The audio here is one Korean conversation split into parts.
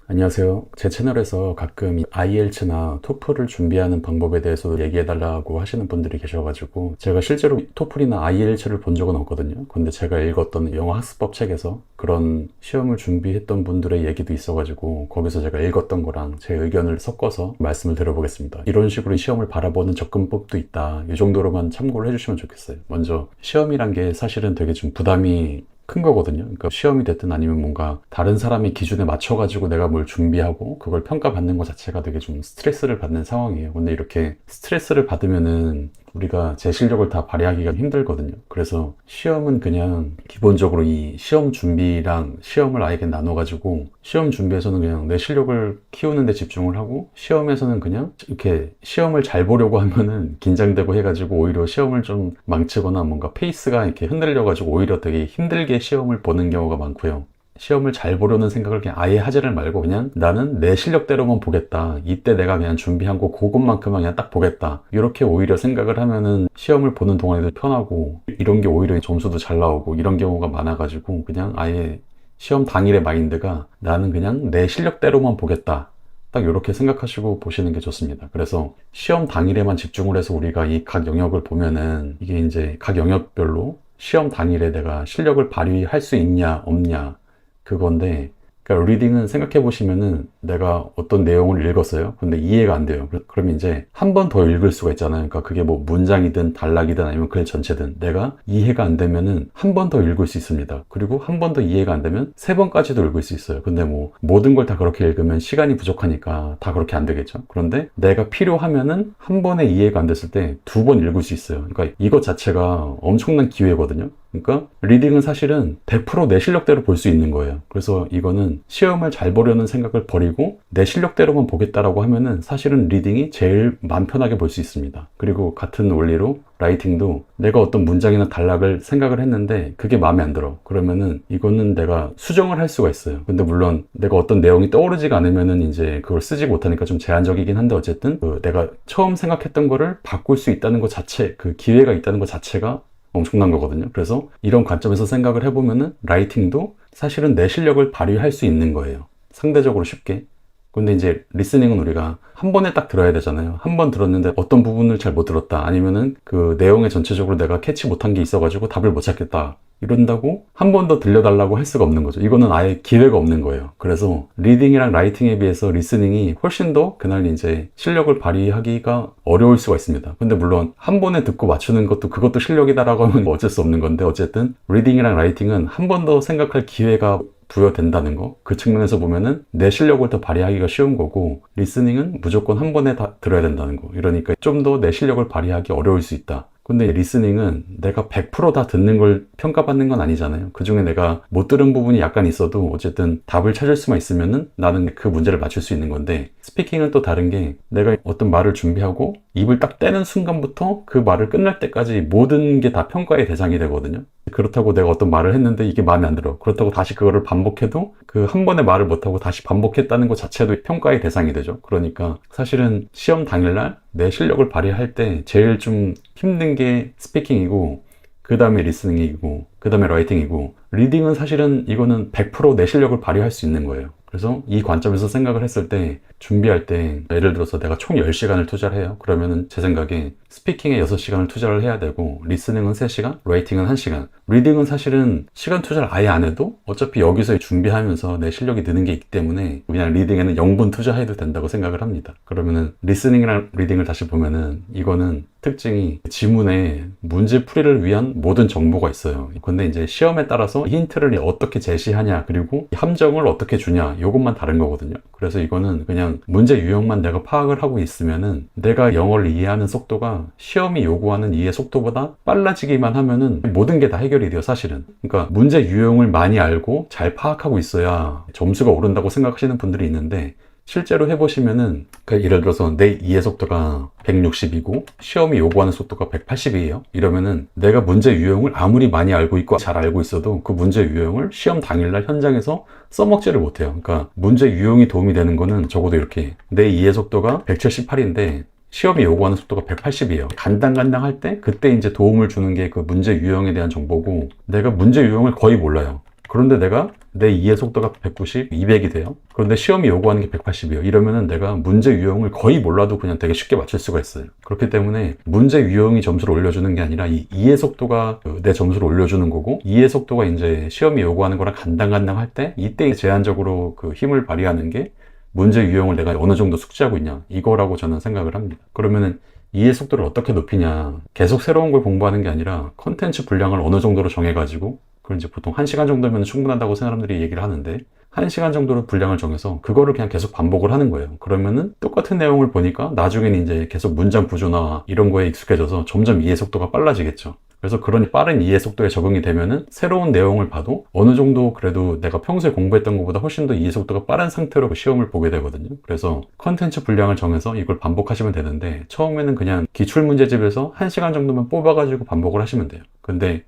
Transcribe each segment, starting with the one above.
안녕하세요. 제 채널에서 가끔 IELTS나 토플을 준비하는 방법에 대해서 얘기해달라고 하시는 분들이 계셔가지고 제가 실제로 토플이나 IELTS를 본 적은 없거든요. 근데 제가 읽었던 영어 학습법 책에서 그런 시험을 준비했던 분들의 얘기도 있어가지고 거기서 제가 읽었던 거랑 제 의견을 섞어서 말씀을 드려보겠습니다. 이런 식으로 시험을 바라보는 접근법도 있다. 이 정도로만 참고를 해주시면 좋겠어요. 먼저 시험이란 게 사실은 되게 좀 부담이 큰 거거든요. 그러니까 시험이 됐든 아니면 뭔가 다른 사람의 기준에 맞춰가지고 내가 뭘 준비하고 그걸 평가받는 것 자체가 되게 좀 스트레스를 받는 상황이에요. 근데 이렇게 스트레스를 받으면은 우리가 제 실력을 다 발휘하기가 힘들거든요. 그래서 시험은 그냥 기본적으로 이 시험 준비랑 시험을 아예 나눠가지고 시험 준비에서는 그냥 내 실력을 키우는 데 집중을 하고 시험에서는 그냥 이렇게 시험을 잘 보려고 하면은 긴장되고 해가지고 오히려 시험을 좀 망치거나 뭔가 페이스가 이렇게 흔들려가지고 오히려 되게 힘들게 시험을 보는 경우가 많고요. 시험을 잘 보려는 생각을 그냥 아예 하지를 말고 그냥 나는 내 실력대로만 보겠다. 이때 내가 그냥 준비한 거 그것만큼만 그냥 딱 보겠다. 이렇게 오히려 생각을 하면은 시험을 보는 동안에도 편하고 이런 게 오히려 점수도 잘 나오고 이런 경우가 많아가지고 그냥 아예 시험 당일의 마인드가 나는 그냥 내 실력대로만 보겠다. 딱 이렇게 생각하시고 보시는 게 좋습니다. 그래서 시험 당일에만 집중을 해서 우리가 이 각 영역을 보면은 이게 이제 각 영역별로 시험 당일에 내가 실력을 발휘할 수 있냐 없냐 그건데, 그러니까 리딩은 생각해 보시면은 내가 어떤 내용을 읽었어요. 근데 이해가 안 돼요. 그러면 이제 한 번 더 읽을 수가 있잖아요. 그러니까 그게 뭐 문장이든 단락이든 아니면 글 전체든 내가 이해가 안 되면은 한 번 더 읽을 수 있습니다. 그리고 한 번 더 이해가 안 되면 세 번까지도 읽을 수 있어요. 근데 뭐 모든 걸 다 그렇게 읽으면 시간이 부족하니까 다 그렇게 안 되겠죠. 그런데 내가 필요하면은 한 번에 이해가 안 됐을 때 두 번 읽을 수 있어요. 그러니까 이것 자체가 엄청난 기회거든요. 그러니까 리딩은 사실은 100% 내 실력대로 볼 수 있는 거예요. 그래서 이거는 시험을 잘 보려는 생각을 버리고 내 실력대로만 보겠다라고 하면은 사실은 리딩이 제일 마음 편하게 볼 수 있습니다. 그리고 같은 원리로 라이팅도 내가 어떤 문장이나 단락을 생각을 했는데 그게 마음에 안 들어. 그러면은 이거는 내가 수정을 할 수가 있어요. 근데 물론 내가 어떤 내용이 떠오르지가 않으면은 이제 그걸 쓰지 못하니까 좀 제한적이긴 한데 어쨌든 내가 처음 생각했던 거를 바꿀 수 있다는 것 자체, 그 기회가 있다는 것 자체가 엄청난 거거든요. 그래서 이런 관점에서 생각을 해보면은 라이팅도 사실은 내 실력을 발휘할 수 있는 거예요. 상대적으로 쉽게. 근데 이제 리스닝은 우리가 한 번에 딱 들어야 되잖아요. 한 번 들었는데 어떤 부분을 잘 못 들었다. 아니면은 그 내용에 전체적으로 내가 캐치 못한 게 있어가지고 답을 못 찾겠다. 이런다고 한 번 더 들려달라고 할 수가 없는 거죠. 이거는 아예 기회가 없는 거예요. 그래서 리딩이랑 라이팅에 비해서 리스닝이 훨씬 더 그날 이제 실력을 발휘하기가 어려울 수가 있습니다. 근데 물론 한 번에 듣고 맞추는 것도 그것도 실력이다라고 하면 어쩔 수 없는 건데 어쨌든 리딩이랑 라이팅은 한 번 더 생각할 기회가 부여된다는 거. 그 측면에서 보면은 내 실력을 더 발휘하기가 쉬운 거고 리스닝은 무조건 한 번에 다 들어야 된다는 거. 이러니까 좀 더 내 실력을 발휘하기 어려울 수 있다. 근데 리스닝은 내가 100%다 듣는 걸 평가받는 건 아니잖아요. 그 중에 내가 못 들은 부분이 약간 있어도 어쨌든 답을 찾을 수만 있으면은 나는 그 문제를 맞출 수 있는 건데 스피킹은 또 다른 게 내가 어떤 말을 준비하고 입을 딱 떼는 순간부터 그 말을 끝날 때까지 모든 게 다 평가의 대상이 되거든요. 그렇다고 내가 어떤 말을 했는데 이게 마음에 안 들어. 그렇다고 다시 그거를 반복해도 그 한 번에 말을 못하고 다시 반복했다는 것 자체도 평가의 대상이 되죠. 그러니까 사실은 시험 당일날 내 실력을 발휘할 때 제일 좀 힘든 게 스피킹이고 그 다음에 리스닝이고 그 다음에 라이팅이고 리딩은 사실은 이거는 100% 내 실력을 발휘할 수 있는 거예요. 그래서 이 관점에서 생각을 했을 때 준비할 때 예를 들어서 내가 총 10시간을 투자를 해요. 그러면은 제 생각에 스피킹에 6시간을 투자를 해야 되고 리스닝은 3시간, 라이팅은 1시간. 리딩은 사실은 시간 투자를 아예 안 해도 어차피 여기서 준비하면서 내 실력이 느는 게 있기 때문에 그냥 리딩에는 0분 투자해도 된다고 생각을 합니다. 그러면은 리스닝이랑 리딩을 다시 보면은 이거는 특징이 지문에 문제 풀이를 위한 모든 정보가 있어요. 근데 이제 시험에 따라서 힌트를 어떻게 제시하냐 그리고 함정을 어떻게 주냐 이것만 다른 거거든요. 그래서 이거는 그냥 문제 유형만 내가 파악을 하고 있으면은 내가 영어를 이해하는 속도가 시험이 요구하는 이해 속도보다 빨라지기만 하면은 모든 게 다 해결이 돼요, 사실은. 그러니까 문제 유형을 많이 알고 잘 파악하고 있어야 점수가 오른다고 생각하시는 분들이 있는데 실제로 해보시면은 예를 들어서 내 이해 속도가 160이고 시험이 요구하는 속도가 180이에요. 이러면은 내가 문제 유형을 아무리 많이 알고 있고 잘 알고 있어도 그 문제 유형을 시험 당일날 현장에서 써먹지를 못해요. 그러니까 문제 유형이 도움이 되는 거는 적어도 이렇게 내 이해 속도가 178인데 시험이 요구하는 속도가 180이에요. 간당간당 할 때 그때 이제 도움을 주는 게 그 문제 유형에 대한 정보고 내가 문제 유형을 거의 몰라요. 그런데 내가 내 이해 속도가 190, 200이 돼요. 그런데 시험이 요구하는 게 180이에요. 이러면은 내가 문제 유형을 거의 몰라도 그냥 되게 쉽게 맞출 수가 있어요. 그렇기 때문에 문제 유형이 점수를 올려주는 게 아니라 이 이해 속도가 내 점수를 올려주는 거고, 이해 속도가 이제 시험이 요구하는 거랑 간당간당 할 때 이때 제한적으로 그 힘을 발휘하는 게 문제 유형을 내가 어느 정도 숙지하고 있냐, 이거라고 저는 생각을 합니다. 그러면은 이해 속도를 어떻게 높이냐, 계속 새로운 걸 공부하는 게 아니라 컨텐츠 분량을 어느 정도로 정해가지고, 그걸 이제 보통 1시간 정도면 충분하다고 사람들이 얘기를 하는데, 1시간 정도로 분량을 정해서 그거를 그냥 계속 반복을 하는 거예요. 그러면은 똑같은 내용을 보니까 나중에는 이제 계속 문장 구조나 이런 거에 익숙해져서 점점 이해 속도가 빨라지겠죠. 그래서 그런 빠른 이해 속도에 적응이 되면은 새로운 내용을 봐도 어느 정도 그래도 내가 평소에 공부했던 것보다 훨씬 더 이해 속도가 빠른 상태로 시험을 보게 되거든요. 그래서 컨텐츠 분량을 정해서 이걸 반복하시면 되는데, 처음에는 그냥 기출문제집에서 1시간 정도만 뽑아가지고 반복을 하시면 돼요. 근데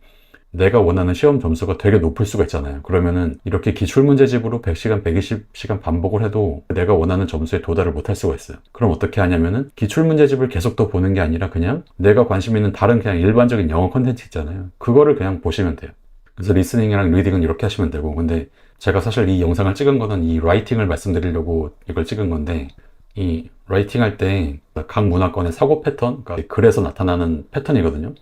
내가 원하는 시험 점수가 되게 높을 수가 있잖아요. 그러면은 이렇게 기출문제집으로 100시간, 120시간 반복을 해도 내가 원하는 점수에 도달을 못할 수가 있어요. 그럼 어떻게 하냐면은 기출문제집을 계속 더 보는 게 아니라 그냥 내가 관심 있는 다른 그냥 일반적인 영어 컨텐츠 있잖아요. 그거를 그냥 보시면 돼요. 그래서 리스닝이랑 리딩은 이렇게 하시면 되고, 근데 제가 사실 이 영상을 찍은 거는 이 라이팅을 말씀드리려고 이걸 찍은 건데, 이 라이팅 할 때 각 문화권의 사고 패턴, 그러니까 글에서 나타나는 패턴이거든요.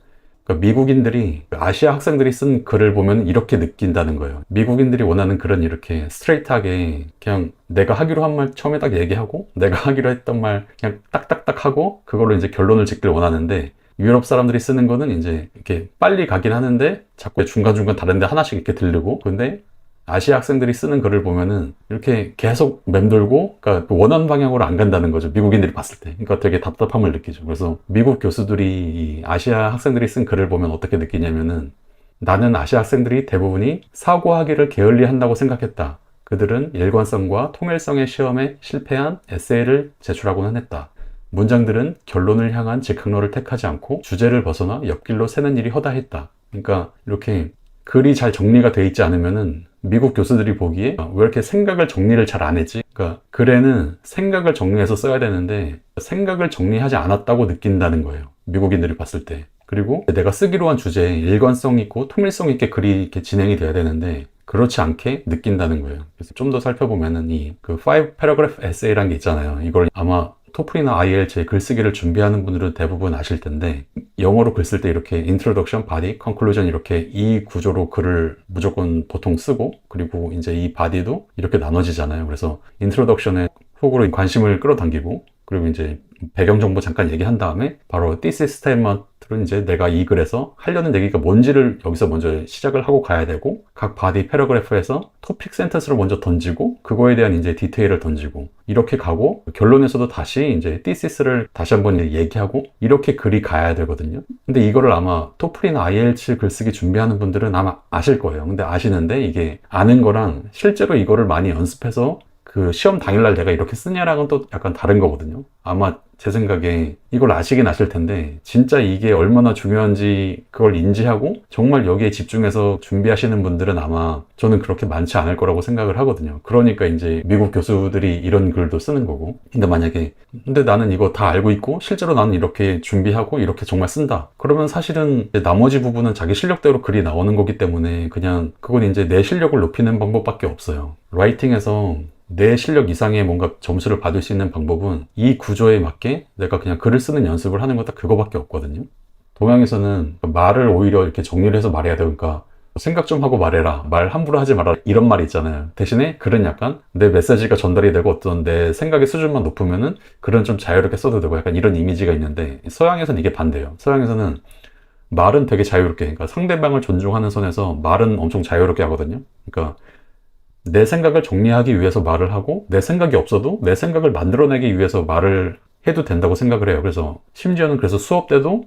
그러니까 미국인들이, 아시아 학생들이 쓴 글을 보면 이렇게 느낀다는 거예요. 미국인들이 원하는 글은 이렇게 스트레이트하게 그냥 내가 하기로 한 말 처음에 딱 얘기하고, 내가 하기로 했던 말 그냥 딱딱딱 하고, 그걸로 이제 결론을 짓길 원하는데, 유럽 사람들이 쓰는 거는 이제 이렇게 빨리 가긴 하는데 자꾸 중간중간 다른 데 하나씩 이렇게 들르고, 근데 아시아 학생들이 쓰는 글을 보면은 이렇게 계속 맴돌고, 그러니까 원하는 방향으로 안 간다는 거죠. 미국인들이 봤을 때. 그러니까 되게 답답함을 느끼죠. 그래서 미국 교수들이 이 아시아 학생들이 쓴 글을 보면 어떻게 느끼냐면은, 나는 아시아 학생들이 대부분이 사고하기를 게을리한다고 생각했다. 그들은 일관성과 통일성의 시험에 실패한 에세이를 제출하고는 했다. 문장들은 결론을 향한 직항로를 택하지 않고 주제를 벗어나 옆길로 새는 일이 허다했다. 그러니까 이렇게 글이 잘 정리가 돼 있지 않으면은 미국 교수들이 보기에 왜 이렇게 생각을 정리를 잘 안 했지? 그러니까 글에는 생각을 정리해서 써야 되는데 생각을 정리하지 않았다고 느낀다는 거예요. 미국인들이 봤을 때. 그리고 내가 쓰기로 한 주제에 일관성 있고 통일성 있게 글이 이렇게 진행이 돼야 되는데 그렇지 않게 느낀다는 거예요. 그래서 좀 더 살펴보면은 이 그 5 paragraph essay라는 게 있잖아요. 이걸 아마 토플이나 IELTS 글쓰기를 준비하는 분들은 대부분 아실 텐데, 영어로 글 쓸 때 이렇게 introduction, body, conclusion 이렇게 이 구조로 글을 무조건 보통 쓰고, 그리고 이제 이 body도 이렇게 나눠지잖아요. 그래서 introduction에 훅으로 관심을 끌어당기고, 그리고 이제 배경 정보 잠깐 얘기한 다음에 바로 thesis statement로 이제 내가 이 글에서 하려는 얘기가 뭔지를 여기서 먼저 시작을 하고 가야 되고, 각 바디 패러그래프에서 토픽 센텐스를 먼저 던지고 그거에 대한 이제 디테일을 던지고 이렇게 가고, 결론에서도 다시 이제 thesis,를 다시 한번 얘기하고, 이렇게 글이 가야 되거든요. 근데 이거를 아마 토플이나 IELTS 글쓰기 준비하는 분들은 아마 아실 거예요. 근데 아시는데 이게 아는 거랑 실제로 이거를 많이 연습해서 그 시험 당일날 내가 이렇게 쓰냐랑은 또 약간 다른 거거든요. 아마 제 생각에 이걸 아시긴 아실 텐데, 진짜 이게 얼마나 중요한지 그걸 인지하고 정말 여기에 집중해서 준비하시는 분들은 아마 저는 그렇게 많지 않을 거라고 생각을 하거든요. 그러니까 이제 미국 교수들이 이런 글도 쓰는 거고. 근데 만약에 근데 나는 이거 다 알고 있고 실제로 나는 이렇게 준비하고 이렇게 정말 쓴다, 그러면 사실은 나머지 부분은 자기 실력대로 글이 나오는 거기 때문에 그냥 그건 이제 내 실력을 높이는 방법밖에 없어요. 라이팅에서 내 실력 이상의 뭔가 점수를 받을 수 있는 방법은 이 구조에 맞게 내가 그냥 글을 쓰는 연습을 하는 거 딱 그거밖에 없거든요. 동양에서는 말을 오히려 이렇게 정리를 해서 말해야 되니까 생각 좀 하고 말해라, 말 함부로 하지 마라, 이런 말이 있잖아요. 대신에 글은 약간 내 메시지가 전달이 되고 어떤 내 생각의 수준만 높으면은 글은 좀 자유롭게 써도 되고, 약간 이런 이미지가 있는데, 서양에서는 이게 반대예요. 서양에서는 말은 되게 자유롭게, 그러니까 상대방을 존중하는 선에서 말은 엄청 자유롭게 하거든요. 그러니까 내 생각을 정리하기 위해서 말을 하고, 내 생각이 없어도 내 생각을 만들어내기 위해서 말을 해도 된다고 생각을 해요. 그래서 심지어는 그래서 수업 때도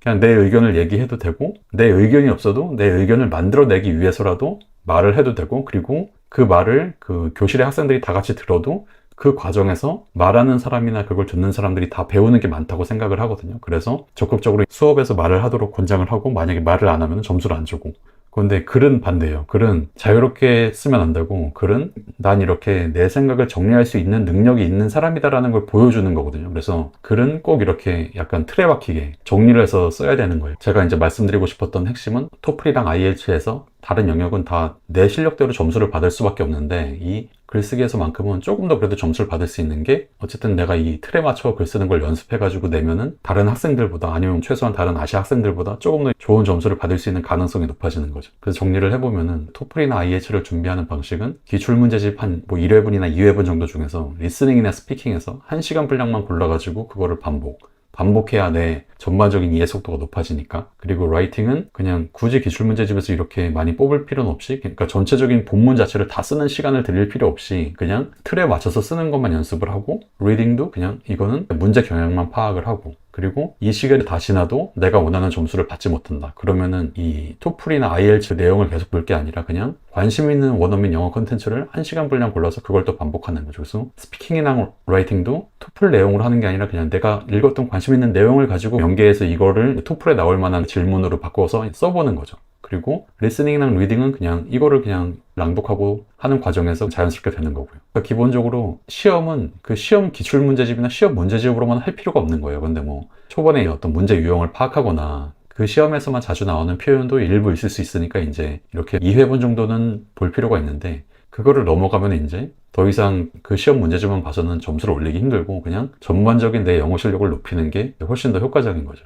그냥 내 의견을 얘기해도 되고, 내 의견이 없어도 내 의견을 만들어내기 위해서라도 말을 해도 되고, 그리고 그 말을 그 교실의 학생들이 다 같이 들어도 그 과정에서 말하는 사람이나 그걸 듣는 사람들이 다 배우는 게 많다고 생각을 하거든요. 그래서 적극적으로 수업에서 말을 하도록 권장을 하고, 만약에 말을 안 하면 점수를 안 주고. 그런데 글은 반대예요. 글은 자유롭게 쓰면 안 되고, 글은 난 이렇게 내 생각을 정리할 수 있는 능력이 있는 사람이다라는 걸 보여주는 거거든요. 그래서 글은 꼭 이렇게 약간 틀에 박히게 정리를 해서 써야 되는 거예요. 제가 이제 말씀드리고 싶었던 핵심은 토플이랑 IELTS에서 다른 영역은 다 내 실력대로 점수를 받을 수밖에 없는데 이 글쓰기에서만큼은 조금 더 그래도 점수를 받을 수 있는 게 어쨌든 내가 이 틀에 맞춰 글 쓰는 걸 연습해가지고 내면은 다른 학생들보다 아니면 최소한 다른 아시아 학생들보다 조금 더 좋은 점수를 받을 수 있는 가능성이 높아지는 거죠. 그래서 정리를 해보면은 토플이나 IELTS를 준비하는 방식은 기출문제집 한 뭐 1회분이나 2회분 정도 중에서 리스닝이나 스피킹에서 1시간 분량만 골라가지고 그거를 반복해야 내 전반적인 이해 속도가 높아지니까. 그리고 라이팅은 그냥 굳이 기출문제집에서 이렇게 많이 뽑을 필요는 없이, 그러니까 전체적인 본문 자체를 다 쓰는 시간을 들일 필요 없이 그냥 틀에 맞춰서 쓰는 것만 연습을 하고, 리딩도 그냥 이거는 문제 경향만 파악을 하고, 그리고 이 시간이 다 지나도 내가 원하는 점수를 받지 못한다. 그러면은 이 토플이나 IELTS 내용을 계속 볼 게 아니라 그냥 관심 있는 원어민 영어 컨텐츠를 1시간 분량 골라서 그걸 또 반복하는 거죠. 그래서 스피킹이나 라이팅도 토플 내용으로 하는 게 아니라 그냥 내가 읽었던 관심 있는 내용을 가지고 연계해서 이거를 토플에 나올 만한 질문으로 바꿔서 써보는 거죠. 그리고 리스닝이랑 리딩은 그냥 이거를 그냥 낭독하고 하는 과정에서 자연스럽게 되는 거고요. 그러니까 기본적으로 시험은 그 시험 기출문제집이나 시험 문제집으로만 할 필요가 없는 거예요. 근데 뭐 초반에 어떤 문제 유형을 파악하거나 그 시험에서만 자주 나오는 표현도 일부 있을 수 있으니까 이제 이렇게 2회분 정도는 볼 필요가 있는데, 그거를 넘어가면 이제 더 이상 그 시험 문제집만 봐서는 점수를 올리기 힘들고 그냥 전반적인 내 영어 실력을 높이는 게 훨씬 더 효과적인 거죠.